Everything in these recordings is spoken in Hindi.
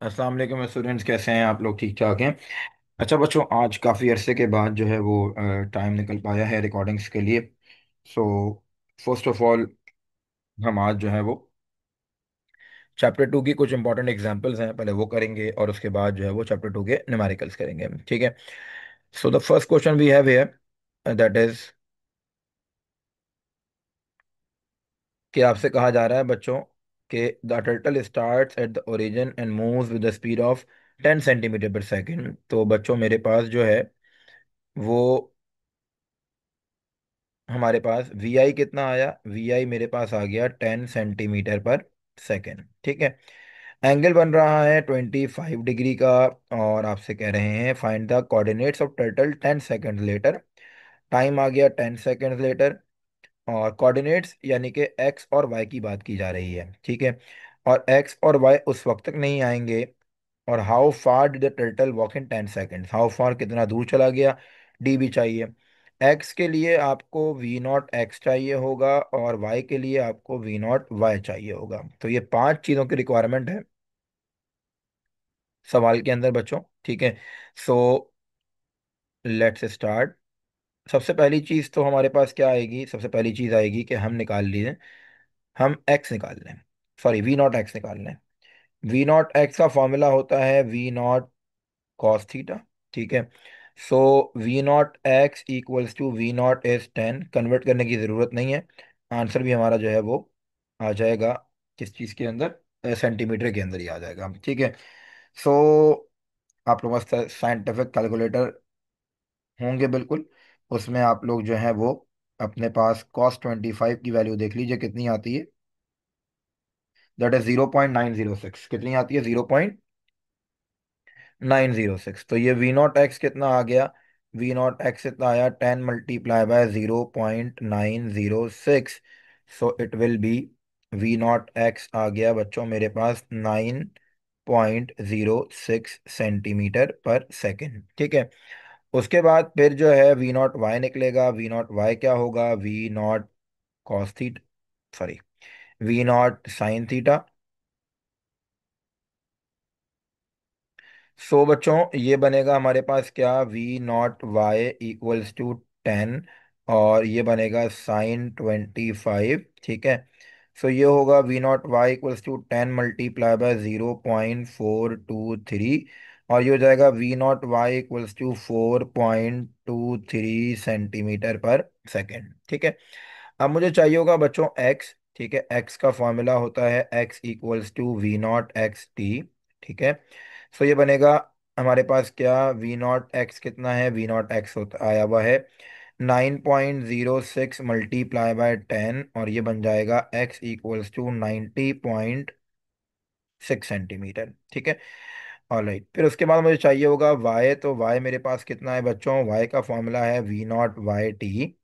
अस्सलाम वालेकुम स्टूडेंट्स, कैसे हैं आप लोग? ठीक ठाक हैं? अच्छा बच्चों, आज काफ़ी अरसे के बाद जो है वो टाइम निकल पाया है रिकॉर्डिंग्स के लिए। सो फर्स्ट ऑफ ऑल हम आज जो है वो चैप्टर 2 की कुछ इंपॉर्टेंट एग्जांपल्स हैं, पहले वो करेंगे और उसके बाद जो है वो चैप्टर 2 के न्यूमेरिकल्स करेंगे। ठीक है। So the first question we have here, that is कि आपसे कहा जा रहा है बच्चों कि the turtle starts at the origin and moves with the speed of 10 centimeter per second. तो बच्चों मेरे पास जो है वो हमारे पास वी आई कितना आया? वी आई मेरे पास आ गया 10 सेंटीमीटर पर सेकेंड। ठीक है। एंगल बन रहा है 25 डिग्री का। और आपसे कह रहे हैं find the coordinates of turtle 10 second later. Time आ गया 10 सेकेंड लेटर। और कोऑर्डिनेट्स यानी कि एक्स और वाई की बात की जा रही है। ठीक है। और एक्स और वाई उस वक्त तक नहीं आएंगे। और how far did the turtle walk in 10 seconds, how far कितना दूर चला गया, डी भी चाहिए। एक्स के लिए आपको वी नॉट एक्स चाहिए होगा और वाई के लिए आपको वी नॉट वाई चाहिए होगा। तो ये पांच चीज़ों की रिक्वायरमेंट है सवाल के अंदर बच्चों। ठीक है। So let's start. सबसे पहली चीज़ तो हमारे पास क्या आएगी? सबसे पहली चीज़ आएगी कि हम निकाल लिए, हम एक्स निकाल लें, सॉरी वी नॉट एक्स निकाल लें। वी नॉट एक्स का फॉर्मूला होता है वी नॉट कॉस थीटा। ठीक है। So v naught x equals to v naught is 10, convert करने की ज़रूरत नहीं है। आंसर भी हमारा जो है वो आ जाएगा किस चीज़ के अंदर? सेंटीमीटर के अंदर ही आ जाएगा। ठीक है। सो आप लोगों के पास साइंटिफिक कैलकुलेटर होंगे बिल्कुल, उसमें आप लोग जो है वो अपने पास कॉस 25 की वैल्यू देख लीजिए कितनी आती है। That is 0.906। कितनी आती है? 0.906। तो ये वी नॉट एक्स कितना आ गया? वी नॉट एक्स इतना आया 10 × 0.906। So it will be V naught X आ गया बच्चों मेरे पास 9.06 सेंटीमीटर पर सेकेंड। ठीक है। उसके बाद फिर जो है वी नॉट वाई निकलेगा। वी नॉट वाई क्या होगा? We naught cos theta, sorry, V naught sine theta. So बच्चों ये बनेगा हमारे पास क्या? V naught Y equals to 10 और ये बनेगा साइन 25। ठीक है। सो ये होगा we naught Y equals to 10 × 0.423 और ये हो जाएगा v naught Y equals to 4.23 centimeter per second. ठीक है। अब मुझे चाहिए होगा बच्चों एक्स। ठीक है। एक्स का फॉर्मूला होता है x equals to v naught x t. ठीक है। सो ये बनेगा हमारे पास क्या? वी नॉट एक्स कितना है? वी नॉट एक्स होता आया हुआ है 9.06 मल्टीप्लाई बाय 10 और ये बन जाएगा एक्स इक्वल्स टू 90.6 सेंटीमीटर। ठीक है। ऑलराइट, फिर उसके बाद मुझे चाहिए होगा वाई। तो वाई मेरे पास कितना है बच्चों? वाई का फॉर्मूला है we naught y t.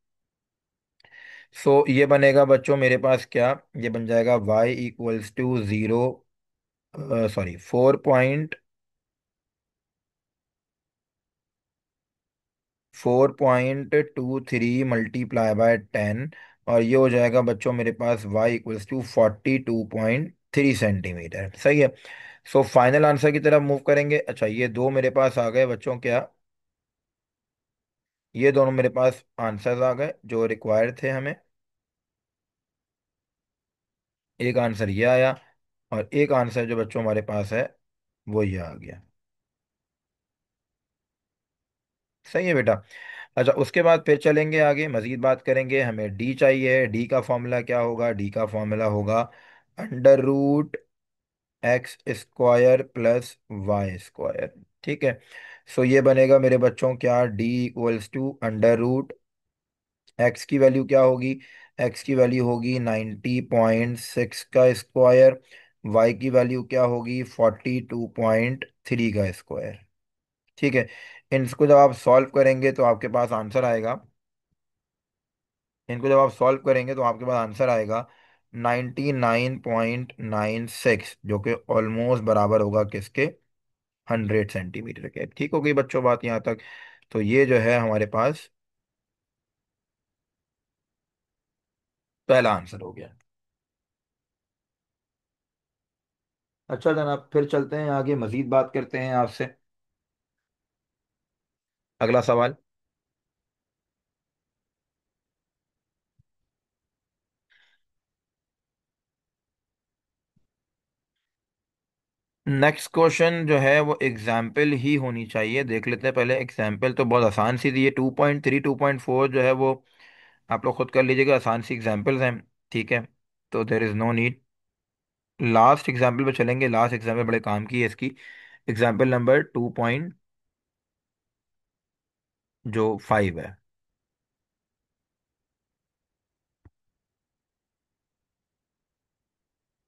So ये बनेगा बच्चों मेरे पास क्या? ये बन जाएगा y equals to 0, sorry 4.23 multiply by 10 और ये हो जाएगा बच्चों मेरे पास y इक्वल्स टू 42.3 सेंटीमीटर। सही है। सो फाइनल आंसर की तरफ मूव करेंगे। अच्छा ये दो मेरे पास आ गए बच्चों क्या? ये दोनों मेरे पास आंसर्स आ गए जो रिक्वायर्ड थे हमें। एक आंसर ये आया और एक आंसर जो बच्चों हमारे पास है वो ये आ गया। सही है बेटा। अच्छा उसके बाद फिर चलेंगे आगे, मजीद बात करेंगे। हमें डी चाहिए। डी का फॉर्मूला क्या होगा? डी का फॉर्मूला होगा under root x square plus y square. ठीक है। सो ये बनेगा मेरे बच्चों क्या? D equals to under root x की वैल्यू क्या होगी? एक्स की वैल्यू होगी 90.6 का स्क्वायर। वाई की वैल्यू क्या होगी? 42.3 का स्क्वायर। ठीक है। इनको जब आप सॉल्व करेंगे तो आपके पास आंसर आएगा। इनको जब आप सॉल्व करेंगे तो आपके पास आंसर आएगा 99.96, जो कि ऑलमोस्ट बराबर होगा किसके? 100 सेंटीमीटर के। ठीक हो गई बच्चों बात यहाँ तक? तो ये जो है हमारे पास पहला आंसर हो गया। अच्छा जनाब, फिर चलते हैं आगे, मजीद बात करते हैं आपसे। अगला सवाल। नेक्स्ट क्वेश्चन जो है वो एग्जाम्पल ही होनी चाहिए, देख लेते हैं पहले। एग्जाम्पल तो बहुत आसान सी दी है, 2.3 2.4 जो है वो आप लोग खुद कर लीजिएगा, आसान सी एग्जाम्पल्स हैं। ठीक है, तो there is no need. Last example पे चलेंगे, लास्ट एग्जाम्पल बड़े काम की है इसकी। एग्जाम्पल नंबर 2 जो 5 है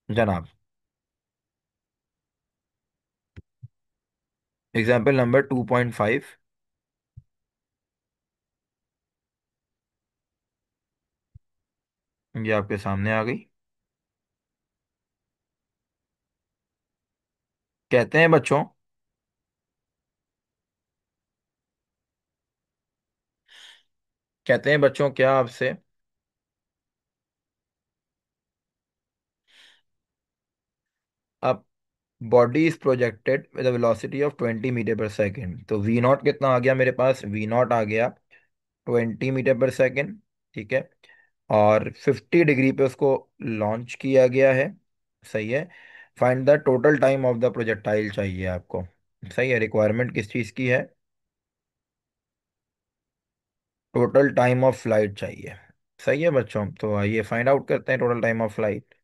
जनाब। एग्जाम्पल नंबर 2.5, ये आपके सामने आ गई। कहते हैं बच्चों, कहते हैं बच्चों क्या आपसे, अब body is projected with velocity of 20 meter per second. तो वी नॉट कितना आ गया मेरे पास, वी नॉट आ गया 20 मीटर पर सेकेंड। ठीक है, और 50 डिग्री पे उसको लॉन्च किया गया है। सही है। Find the total time of the projectile चाहिए आपको। सही है, रिक्वायरमेंट किस चीज़ की है, टोटल टाइम ऑफ फ्लाइट चाहिए। सही है बच्चों, तो आइए फाइंड आउट करते हैं total time of flight.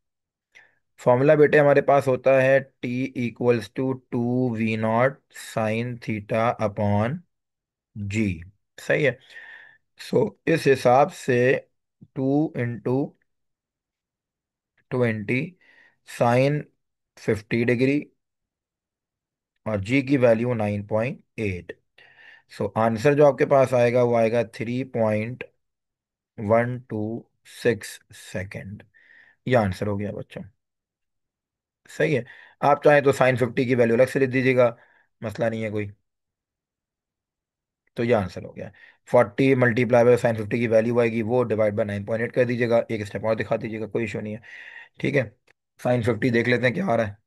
Formula बेटे हमारे पास होता है T = 2 V0 sine theta upon G. सही है। सो इस हिसाब से 2 × 20 साइन 50 डिग्री, और जी की वैल्यू 9.8। सो आंसर जो आपके पास आएगा वो आएगा 3.126 सेकेंड। ये आंसर हो गया बच्चों। सही है। आप चाहें तो साइन 50 की वैल्यू अलग से लिख दीजिएगा, मसला नहीं है कोई। तो ये आंसर हो गया। 40 × साइन 50 की वैल्यू आएगी, वो डिवाइड बाई 9.8 कर दीजिएगा, एक स्टेप और दिखा दीजिएगा, कोई इशू नहीं है। ठीक है, साइन 50 देख लेते हैं क्या आ रहा है।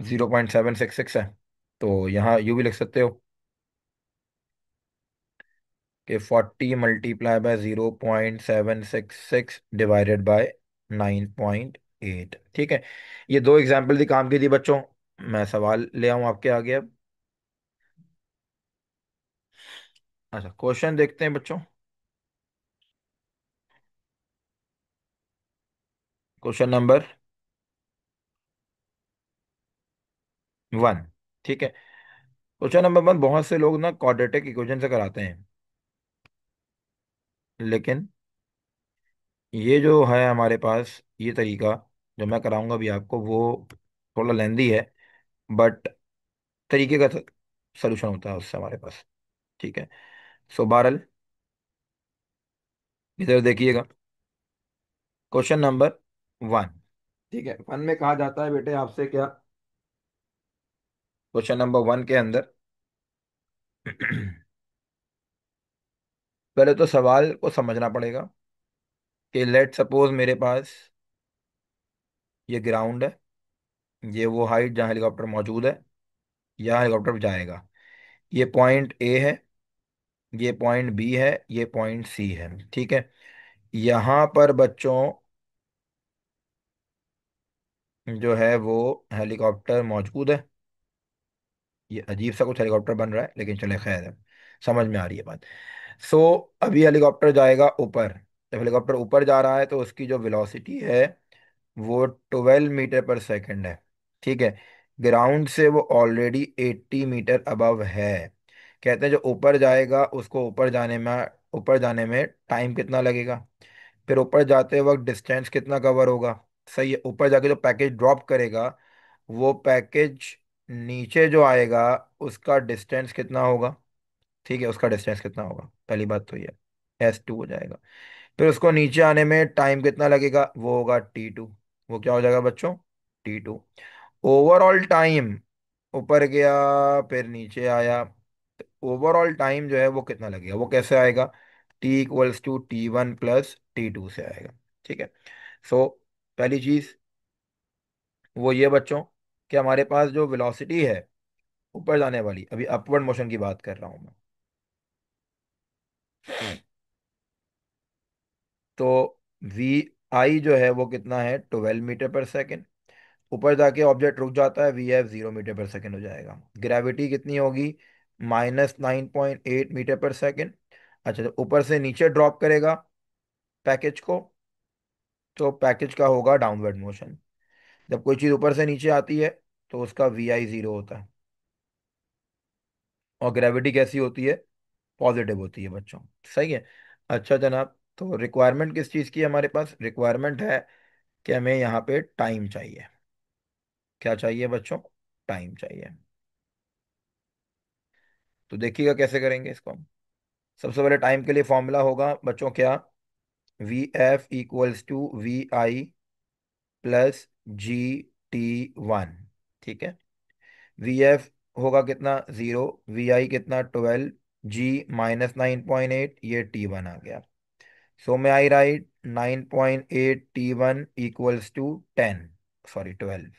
0.766 है। तो यहाँ यू भी लिख सकते हो कि 40 × 0.766 डिवाइडेड बाय 9.8। ठीक है, ये दो एग्जाम्पल दी काम की थी बच्चों। मैं सवाल ले आऊँ आपके आगे अब। अच्छा, क्वेश्चन देखते हैं बच्चों। Question number 1। ठीक है, क्वेश्चन नंबर 1 बहुत से लोग ना क्वाड्रेटिक इक्वेशन से कराते हैं, लेकिन ये जो है हमारे पास ये तरीका जो मैं कराऊंगा भी आपको, वो थोड़ा लेंदी है, बट तरीके का सोल्यूशन होता है उससे हमारे पास। ठीक है, सो बहरल इधर देखिएगा। Question number 1। ठीक है, 1 में कहा जाता है बेटे आपसे क्या, क्वेश्चन नंबर 1 के अंदर पहले तो सवाल को समझना पड़ेगा कि लेट सपोज मेरे पास ये ग्राउंड है, ये वो हाइट जहाँ हेलीकॉप्टर मौजूद है, यहाँ हेलीकॉप्टर जाएगा। ये पॉइंट ए है, ये पॉइंट बी है, ये पॉइंट सी है। ठीक है, यहाँ पर बच्चों जो है वो हेलीकॉप्टर मौजूद है। ये अजीब सा कुछ हेलीकॉप्टर बन रहा है, लेकिन चले खैर है, समझ में आ रही है बात। सो अभी हेलीकॉप्टर जाएगा ऊपर। जब हेलीकॉप्टर ऊपर जा रहा है तो उसकी जो वेलोसिटी है वो 12 मीटर पर सेकंड है। ठीक है, ग्राउंड से वो ऑलरेडी 80 मीटर अबव है। कहते हैं जो ऊपर जाएगा उसको ऊपर जाने में टाइम कितना लगेगा, फिर ऊपर जाते वक्त डिस्टेंस कितना कवर होगा। सही है, ऊपर जाके जो पैकेज ड्रॉप करेगा वो पैकेज नीचे जो आएगा उसका डिस्टेंस कितना होगा। ठीक है, उसका डिस्टेंस कितना होगा, पहली बात तो ये S2 हो जाएगा। फिर उसको नीचे आने में टाइम कितना लगेगा, वो होगा T2। वो क्या हो जाएगा बच्चों, T2। ओवरऑल टाइम, ऊपर गया फिर नीचे आया, ओवरऑल टाइम जो है वो कितना लगेगा, वो कैसे आएगा, T=T1 + T2 से आएगा। ठीक है। सो पहली चीज वो ये बच्चों कि हमारे पास जो वेलोसिटी है ऊपर जाने वाली, अभी अपवर्ड मोशन की बात कर रहा हूं मैं, तो वी आई जो है वो कितना है, 12 मीटर पर सेकेंड। ऊपर जाके ऑब्जेक्ट रुक जाता है, V F 0 metre per second हो जाएगा। ग्रेविटी कितनी होगी, -9.8 मीटर पर सेकेंड। अच्छा, जब ऊपर से नीचे ड्रॉप करेगा पैकेज को, तो पैकेज का होगा डाउनवर्ड मोशन। जब कोई चीज़ ऊपर से नीचे आती है तो उसका वी आई 0 होता है। और ग्रेविटी कैसी होती है, पॉजिटिव होती है बच्चों। सही है। अच्छा जनाब, तो रिक्वायरमेंट किस चीज़ की है हमारे पास, रिक्वायरमेंट है कि हमें यहाँ पे टाइम चाहिए। क्या चाहिए बच्चों, टाइम चाहिए। तो देखिएगा कैसे करेंगे इसको हम। सबसे पहले टाइम के लिए फॉर्मूला होगा बच्चों क्या, Vf=VI + GT1। ठीक है। वी एफ होगा कितना 0, वी आई कितना 12, जी -9.8, ये T1 आ गया। सो मैं आई राइट 9.8 T1 = 10, सॉरी 12।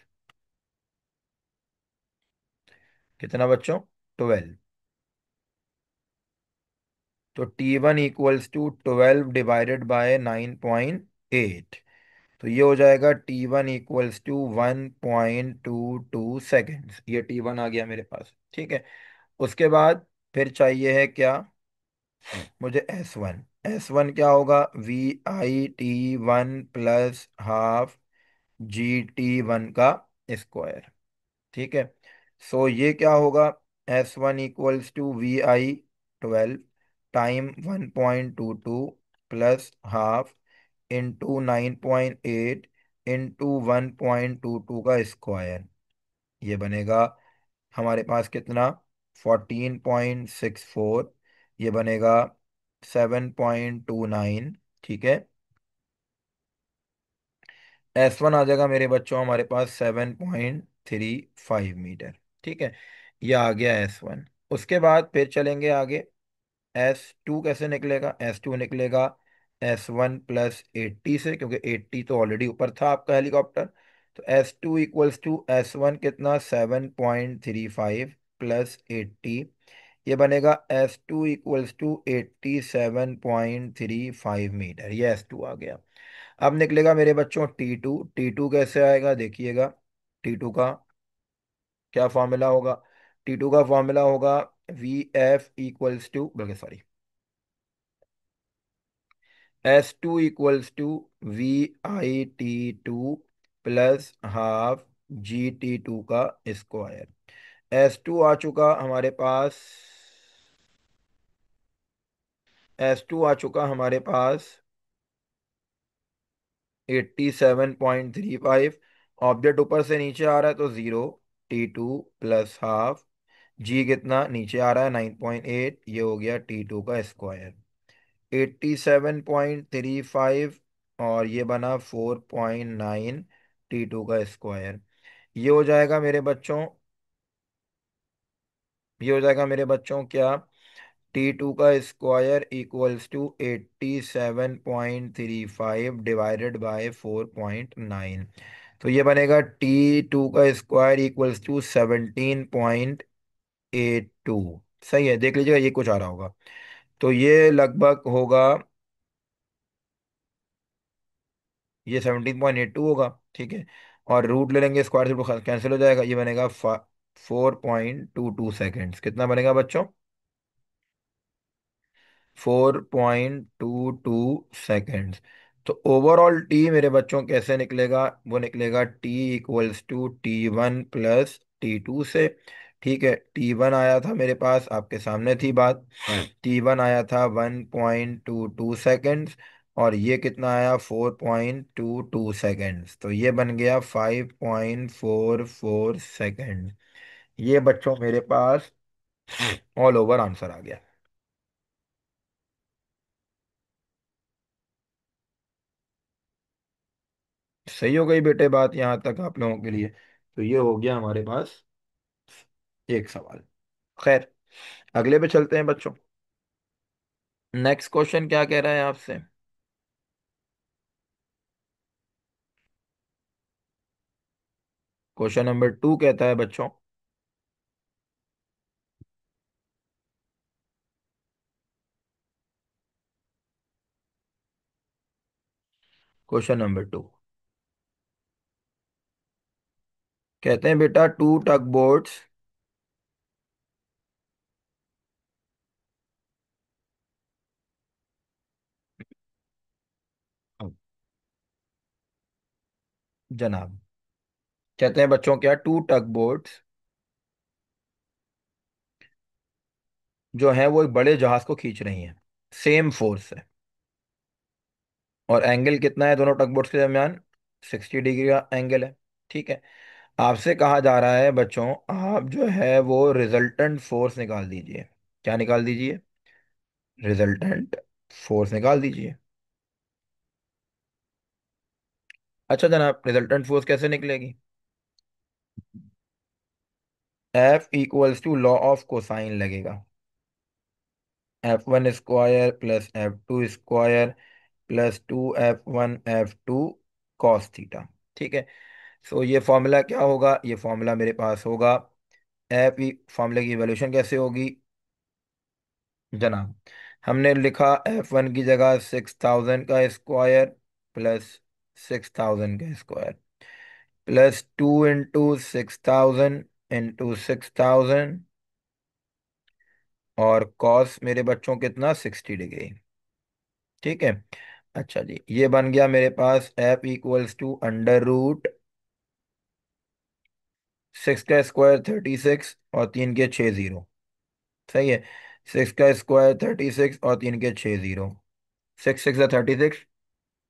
कितना बच्चों, 12। तो T1 = 12 / 9.8। तो ये हो जाएगा T1 = 1.22 सेकेंड्स। ये T1 आ गया मेरे पास। ठीक है। उसके बाद फिर चाहिए है क्या मुझे, S1। क्या होगा, VI T1 + ½ GT1 का स्क्वायर। ठीक है। सो ये क्या होगा, S1 = VI 12 time 1.22 + ½ into 9.8 into 1.22 का स्क्वायर। ये बनेगा हमारे पास कितना, 14.64। ये बनेगा 7.29। ठीक है। S1 आ जाएगा मेरे बच्चों हमारे पास 7.35 मीटर। ठीक है। ये आ गया S1। उसके बाद फिर चलेंगे आगे। S2 कैसे निकलेगा, S2 निकलेगा S1 + 80 से, क्योंकि 80 तो ऑलरेडी ऊपर था आपका हेलीकॉप्टर। तो S2 = S1 कितना, 7.35 + 80। ये बनेगा S2 = 87.35 मीटर। ये S2 आ गया। अब निकलेगा मेरे बच्चों T2। T2 कैसे आएगा देखिएगा। T2 का क्या फॉर्मूला होगा, T2 का फॉर्मूला होगा VF बल्कि sorry, S2 = VI T2 + ½ GT2 का स्क्वायर। S2 आ चुका हमारे पास, S2 आ चुका हमारे पास 87.35। ऑब्जेक्ट ऊपर से नीचे आ रहा है तो 0, T2 + ½ जी कितना नीचे आ रहा है 9.8, ये हो गया T2 का स्क्वायर। 87.35 और ये बना 4.9 T2 का स्क्वायर। ये हो जाएगा मेरे बच्चों, ये हो जाएगा मेरे बच्चों क्या, T2 का स्क्वायर = 87.35 डिवाइडेड बाय 4.9। तो ये बनेगा T2 का स्क्वायर = 17.82। सही है, देख लीजिएगा ये कुछ आ रहा होगा। तो ये लगभग होगा, ये 17.82 होगा। ठीक है। और रूट ले लेंगे, स्क्वायर से रूट कैंसिल हो जाएगा, ये बनेगा 4.22 सेकेंड्स। कितना बनेगा बच्चों, 4.22 सेकेंड्स। तो ओवरऑल टी मेरे बच्चों कैसे निकलेगा, वो निकलेगा T = T1 + T2 से। ठीक है। T1 आया था मेरे पास, आपके सामने थी बात। T1 आया था 1.22 सेकेंड्स, और ये कितना आया 4.22 सेकेंड्स। तो ये बन गया 5.44 सेकेंड। ये बच्चों मेरे पास ऑल ओवर आंसर आ गया। सही हो गई बेटे बात यहाँ तक आप लोगों के लिए। तो ये हो गया हमारे पास एक सवाल। खैर, अगले पे चलते हैं बच्चों। नेक्स्ट क्वेश्चन क्या कह रहा है आपसे? क्वेश्चन नंबर 2 कहता है बच्चों। क्वेश्चन नंबर 2 कहते हैं बेटा, टू टग बोट्स। जनाब, कहते हैं बच्चों क्या, टू टग बोट्स जो है वो एक बड़े जहाज को खींच रही हैं, सेम फोर्स है। और एंगल कितना है दोनों टग बोट्स के दरमियान? 60 डिग्री का एंगल है। ठीक है। आपसे कहा जा रहा है बच्चों, आप जो है वो रिजल्टेंट फोर्स निकाल दीजिए। क्या निकाल दीजिए? रिजल्टेंट फोर्स निकाल दीजिए। अच्छा जनाब, रिजल्टेंट फोर्स कैसे निकलेगी? F equals to law of cosine लगेगा। F1 square plus F2 square plus 2 F1 F2 cos theta. ठीक है। सो ये फॉर्मूला क्या होगा? ये फॉर्मूला मेरे पास होगा, एफ ई फॉर्मूले की वैल्यूशन कैसे होगी जनाब? हमने लिखा F1 की जगह 6000 का स्क्वायर प्लस 6000 का स्क्वायर प्लस 2 इंटू 6000 इंटू 6000 और कॉस मेरे बच्चों कितना, 60 डिग्री। ठीक है। अच्छा जी, ये बन गया मेरे पास F equals to under root 6 का स्क्वायर 36 और 3 के 6 जीरो। सही है। 6 का स्क्वायर 36 और 3 के 6 जीरो। 6 6 जा 36,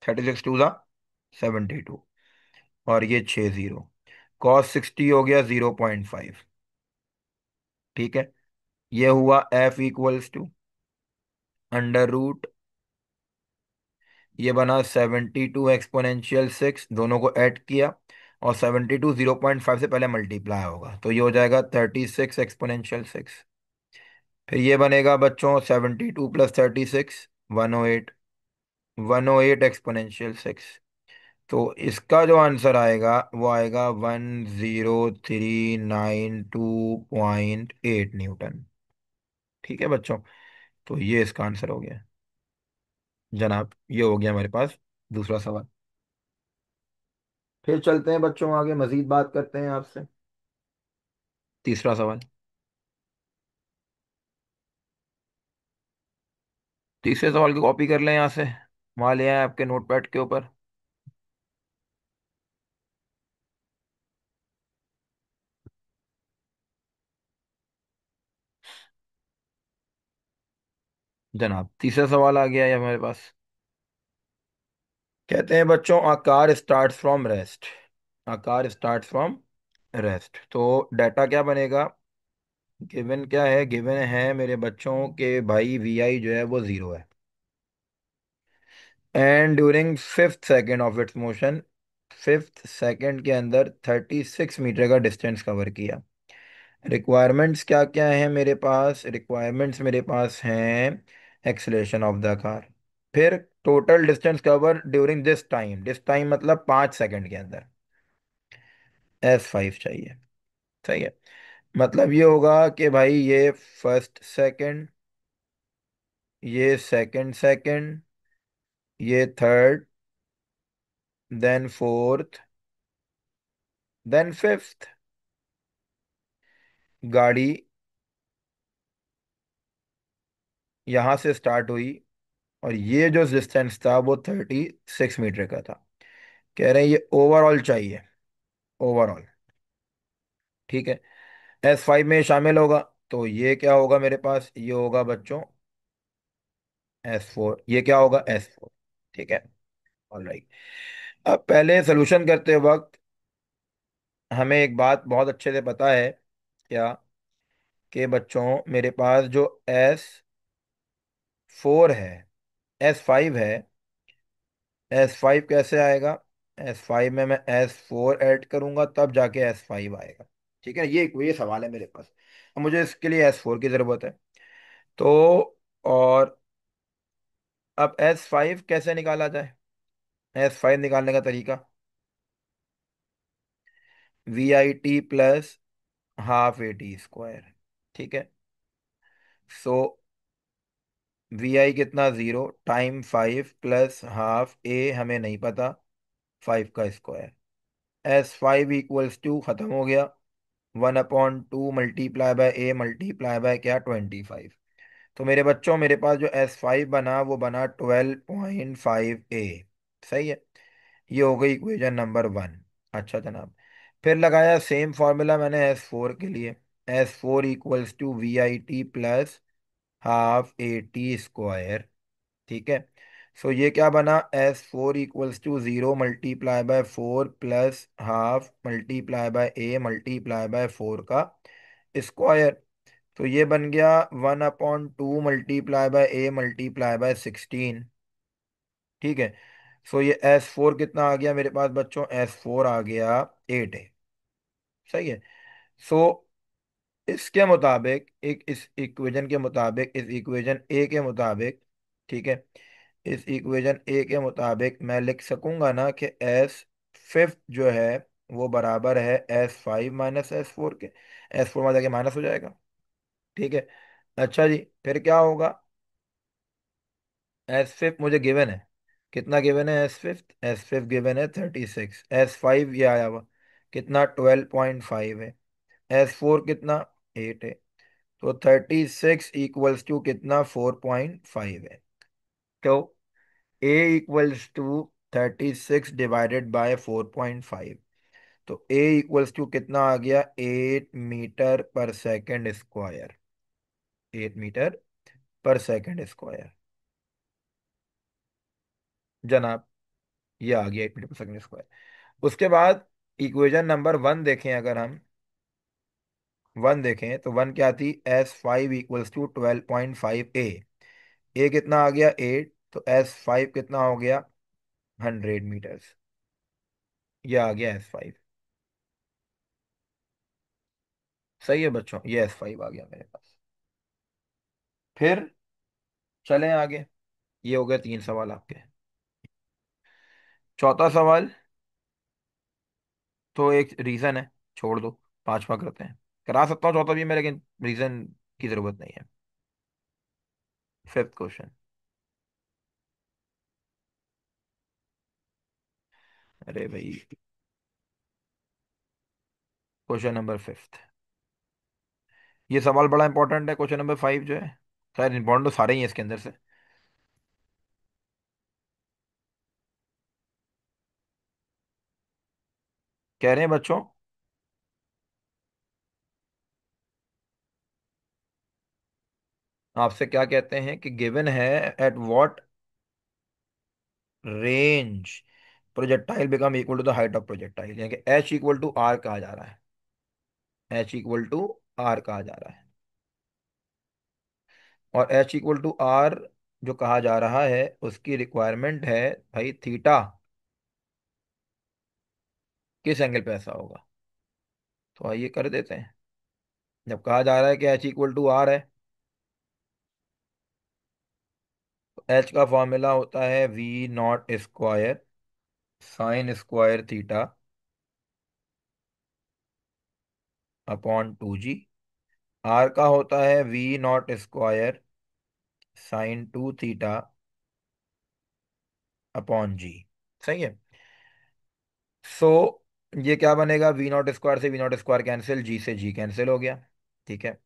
36 2 जा 72 और ये 6 जीरो। कॉस 60 हो गया 0.5। ठीक है। ये हुआ F equals to under root, ये बना 72 एक्सपोनेंशियल 6, दोनों को ऐड किया और 72 0.5 से पहले मल्टीप्लाई होगा तो ये हो जाएगा 36 एक्सपोनेंशियल 6। फिर ये बनेगा बच्चों 72 प्लस 36, 108, 108 एक्सपोनेंशियल 6। तो इसका जो आंसर आएगा वो आएगा 10392.8 न्यूटन। ठीक है बच्चों, तो ये इसका आंसर हो गया। जनाब, ये हो गया हमारे पास दूसरा सवाल। फिर चलते हैं बच्चों आगे, मजीद बात करते हैं आपसे। तीसरा सवाल। तीसरे सवाल की कॉपी कर लें यहाँ से, वहां ले आए आपके नोटपैड के ऊपर। जनाब, तीसरा सवाल आ गया है हमारे पास। कहते हैं बच्चों, आकार स्टार्ट फ्रॉम रेस्ट। आकार स्टार्ट फ्रॉम रेस्ट, तो डाटा क्या बनेगा? गिवन क्या है? गिवन है मेरे बच्चों के भाई वी आई जो है वो 0 है। And during 5th second of its motion, 5th second के अंदर 36 मीटर का डिस्टेंस कवर किया। रिक्वायरमेंट्स क्या क्या है मेरे पास? रिक्वायरमेंट्स मेरे पास हैं एक्सलेशन ऑफ द कार, फिर total distance cover during this time मतलब 5 सेकंड के अंदर, S5 चाहिए। सही है। मतलब ये होगा कि भाई ये फर्स्ट सेकंड, ये सेकंड सेकंड, ये third, then fourth, then fifth. गाड़ी यहाँ से स्टार्ट हुई और ये जो डिस्टेंस था वो 36 मीटर का था। कह रहे हैं ये ओवरऑल चाहिए, ओवरऑल। ठीक है। S5 में शामिल होगा, तो ये क्या होगा मेरे पास? ये होगा बच्चों S4। ये क्या होगा? S4। ठीक है। ऑलराइट। अब पहले सोल्यूशन करते वक्त हमें एक बात बहुत अच्छे से पता है, क्या? कि बच्चों मेरे पास जो S4 है, S5 है, S5 कैसे आएगा? S5 में मैं S4 ऐड करूंगा तब जाके S5 आएगा। ठीक है, ये सवाल है मेरे पास। मुझे इसके लिए S4 की ज़रूरत है। तो और अब S5 कैसे निकाला जाए? S5 निकालने का तरीका, VIT+12 AT²। ठीक है। सो VI कितना, 0 टाइम 5 प्लस ½ A, हमें नहीं पता, 5 का स्क्वायर। S5 = खत्म हो गया, 1/2 multiply by A multiply by क्या, 25। तो मेरे बच्चों मेरे पास जो S5 बना वो बना 12.5A। सही है। ये हो गई इक्वेशन नंबर 1। अच्छा जनाब, फिर लगाया सेम फॉर्मूला मैंने S4 के लिए। S4 = VIT+½ AT²। ठीक है। सो ये क्या बना, S4 = 0 multiply by 4 plus half multiply by A multiply by 4 का स्क्वायर। तो ये बन गया 1/2 multiply by A multiply by 16। ठीक है। सो ये S4 कितना आ गया मेरे पास बच्चों, S4 आ गया 8 है। सही है। सो इसके मुताबिक, एक इस इक्वेशन के मुताबिक, इस इक्वेशन ए के मुताबिक, ठीक है, इस इक्वेशन ए के मुताबिक मैं लिख सकूंगा ना कि S5 जो है वो बराबर है S5 - S4 के। S4 में जाके माइनस हो जाएगा। ठीक है। अच्छा जी, फिर क्या होगा? S5 मुझे गिवन है, कितना गिवन है? S5 गिवन है 36। S5 ये आया हुआ कितना, 12.5 है। S4 कितना, 8 है। तो 36 = कितना, 4.5 है। तो A = 36 डिवाइडेड बाय 4.5। तो A = कितना आ गया, 8 metre per second square. 8 metre per second square जनाब। ये आ गया 8 मीटर पर सेकेंड स्क्वायर। उसके बाद इक्वेशन नंबर 1 देखें, अगर हम 1 देखें तो 1 क्या थी, S5 = 12.5A। ए कितना आ गया, 8। तो S5 कितना हो गया, 100 मीटर्स। ये आ गया S5। सही है बच्चों, ये S5 आ गया मेरे पास। फिर चलें आगे। ये हो गए 3 सवाल आपके। चौथा सवाल तो एक रीजन है, छोड़ दो, 5वां करते हैं। करा सकता हूँ चौथा भी मैं, लेकिन रीजन की जरूरत नहीं है। 5th question. अरे भाई, क्वेश्चन नंबर 5। ये सवाल बड़ा इंपॉर्टेंट है, क्वेश्चन नंबर 5 जो है। खैर इंपॉर्टेंट तो सारे ही हैं इसके अंदर से। कह रहे हैं बच्चों, आपसे क्या कहते हैं कि गिवन है, at what range projectile become equal to the height of projectile, यानी कि H = R कहा जा रहा है। H = R कहा जा रहा है। और H = R जो कहा जा रहा है उसकी रिक्वायरमेंट है भाई, थीटा किस एंगल पे ऐसा होगा। तो आइए कर देते हैं। जब कहा जा रहा है कि H = R है, तो H का फॉर्मूला होता है V0² sin² थीटा/2G। R का होता है V0² sin 2 थीटा/G। सही है। सो ये क्या बनेगा, V0² से V0² कैंसिल, G से G कैंसिल हो गया। ठीक है।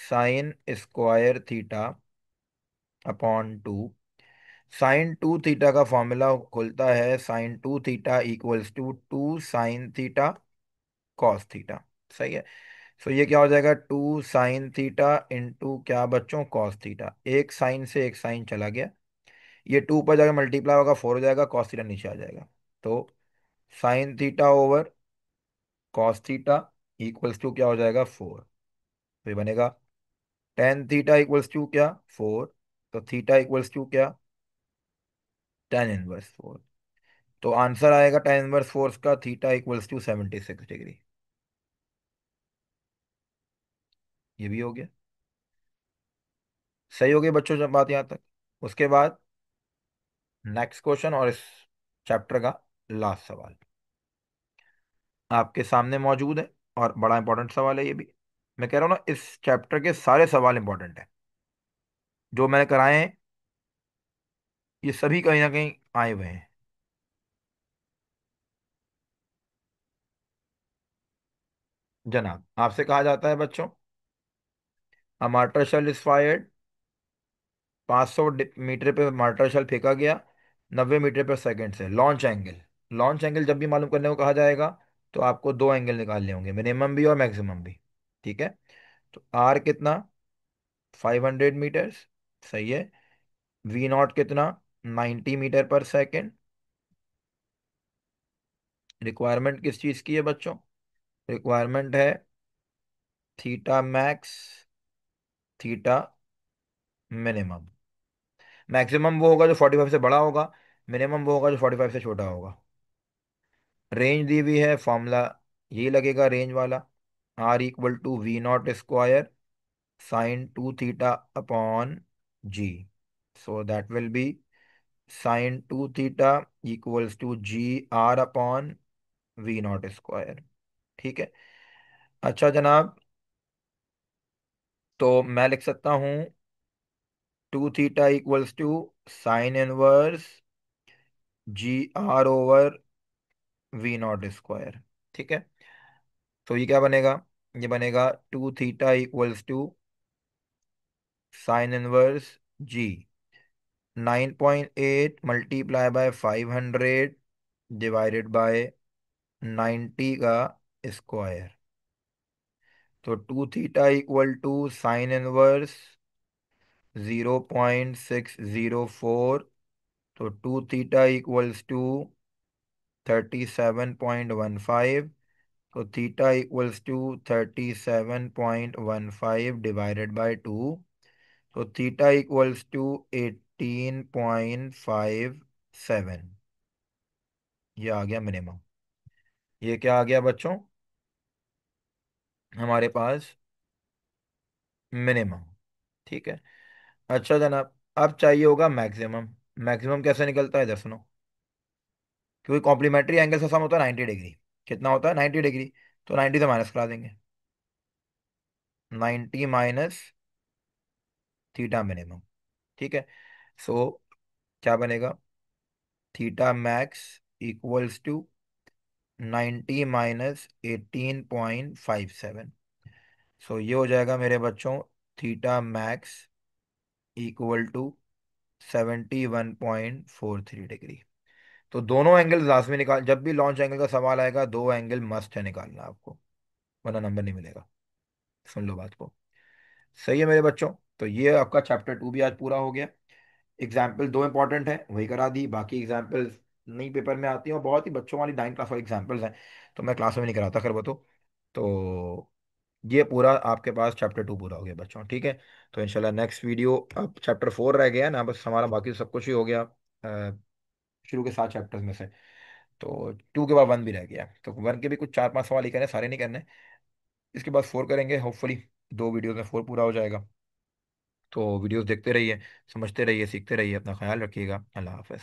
sin²थीटा/2। sin 2 थीटा का फॉर्मूला खुलता है, sin 2 theta = 2 sin theta cos theta. सही है। सो ये क्या हो जाएगा, 2 sin थीटा इंटू क्या बच्चों, कॉस थीटा। एक साइन से एक साइन चला गया, ये 2 पर जाकर मल्टीप्लाई होगा, 4 हो जाएगा, कॉस थीटा नीचे आ जाएगा। तो sin थीटा/cos थीटा क्या हो जाएगा, 4। तो ये बनेगा tan थीटा क्या, 4। तो थीटा क्या, tan 1/4। तो आंसर आएगा tan 1/4 का, थीटा = 76 डिग्री। ये भी हो गया। सही हो गई बच्चों जब बात यहाँ तक। उसके बाद नेक्स्ट क्वेश्चन और इस चैप्टर का लास्ट सवाल आपके सामने मौजूद है, और बड़ा इंपॉर्टेंट सवाल है ये भी। मैं कह रहा हूँ ना, इस चैप्टर के सारे सवाल इंपॉर्टेंट हैं जो मैंने कराए हैं। ये सभी कहीं ना कहीं आए हुए हैं। जनाब, आपसे कहा जाता है बच्चों, a mortar shell is fired, 500 meter पे मार्टर शेल फेंका गया 90 मीटर पर सेकंड से। लॉन्च एंगल, लॉन्च एंगल जब भी मालूम करने को कहा जाएगा तो आपको दो एंगल निकालने होंगे, मिनिमम भी और मैक्सिमम भी। ठीक है। तो आर कितना, 500 मीटर्स, सही है। वी नॉट कितना, 90 मीटर पर सेकेंड। रिक्वायरमेंट किस चीज़ की है बच्चों, रिक्वायरमेंट है theta max, theta minimum. Maximum वो होगा जो 45 से बड़ा होगा, मिनिमम वो होगा जो 45 से छोटा होगा। रेंज दी हुई है, फॉर्मूला यही लगेगा रेंज वाला, R equal to v naught square sine 2 theta upon g. So that will be sine 2 theta equals to g R upon v naught square. ठीक है। अच्छा जनाब, तो मैं लिख सकता हूँ 2 theta equals to sine inverse g R over v naught square. ठीक है। तो ये क्या बनेगा, ये बनेगा 2 theta equals to sine inverse g 9.8 multiply by 500 divided by 90 का स्क्वायर। तो 2 theta equal to sine inverse 0.604। तो 2 थीटा इक्वल्स टू 37.15। तो theta equals to 37.15 divided by two. तो थीटा इक्वल्स टू 18.57। ये आ गया मिनिमम। ये क्या आ गया बच्चों, हमारे पास मिनिमम। ठीक है। अच्छा जनाब, अब चाहिए होगा मैक्सिमम। मैक्सिमम कैसे निकलता है, इधर सुनो। क्योंकि कॉम्प्लीमेंट्री एंगल से सम होता है 90 डिग्री। कितना होता है, 90 डिग्री। तो 90 से माइनस करा देंगे, 90 माइनस थीटा मिनिमम। ठीक है। सो क्या बनेगा, theta max equals to 90 minus 18.57। So ये हो जाएगा मेरे बच्चों, theta max equal to 71.43 degree. तो दोनों एंगल लाजमी निकाल, जब भी लॉन्च एंगल का सवाल आएगा दो एंगल मस्ट है निकालना आपको, वरना नंबर नहीं मिलेगा। सुन लो बात को। सही है मेरे बच्चों। तो ये आपका चैप्टर 2 भी आज पूरा हो गया। एग्जाम्पल दो इंपॉर्टेंट है वही करा दी, बाकी एग्जाम्पल नहीं पेपर में आती हैं, और बहुत ही बच्चों वाली 9 क्लास वाली एग्जाम्पल्स हैं, तो मैं क्लास में नहीं कराता खैर वो तो ये पूरा आपके पास चैप्टर 2 पूरा हो गया बच्चों। ठीक है। तो इंशाल्लाह नेक्स्ट वीडियो, अब चैप्टर 4 रह गया है ना, बस हमारा बाकी सब कुछ ही हो गया शुरू के 7 चैप्टर्स में से। तो 2 के बाद 1 भी रह गया, तो 1 के भी कुछ 4-5 सवाल ही करने, सारे नहीं करने। इसके बाद 4 करेंगे होपफुली, 2 वीडियोस में 4 पूरा हो जाएगा। तो वीडियोस देखते रहिए, समझते रहिए, सीखते रहिए, अपना ख्याल रखिएगा। अल्लाह हाफ़िज़।